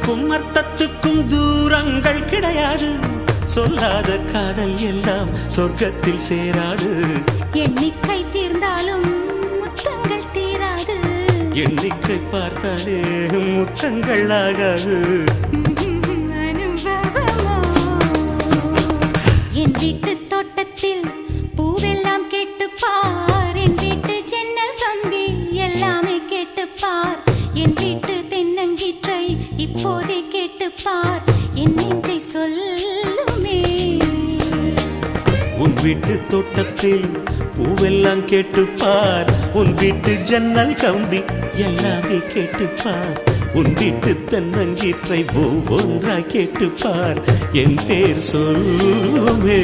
சொல்லுக்கும் அர்த்தத்துக்கும் தூரங்கள் கிடையாது. சொல்லாத காதல் எல்லாம் சொர்க்கத்தில் சேராது. எண்ணிக்கை தீர்ந்தாலும் முத்தங்கள் தீராது. எண்ணிக்கை பார்த்தாலே முத்தங்கள் ஆகாது. என் வீட்டு தோட்டத்தில் பூவெல்லாம் கேட்டுப்பார். என் வீட்டு ஜன்னல் கம்பி எல்லாமே கேட்டுப்பார். என் வீட்டு தென்னங்கீற்றை இப்போதே கேட்டுப்பார். என் நெஞ்சை சொல்லுமே. உன் வீட்டு தோட்டத்தில் பூவெல்லாம் கேட்டுப்பார். உன் வீட்டு ஜன்னல் கம்பி எல்லாமே கேட்டுப்பார். உன் வீட்டு தென்னங்கீற்றை ஒவ்வொன்றா கேட்டுப்பார். என் பேர் சொல்லுமே.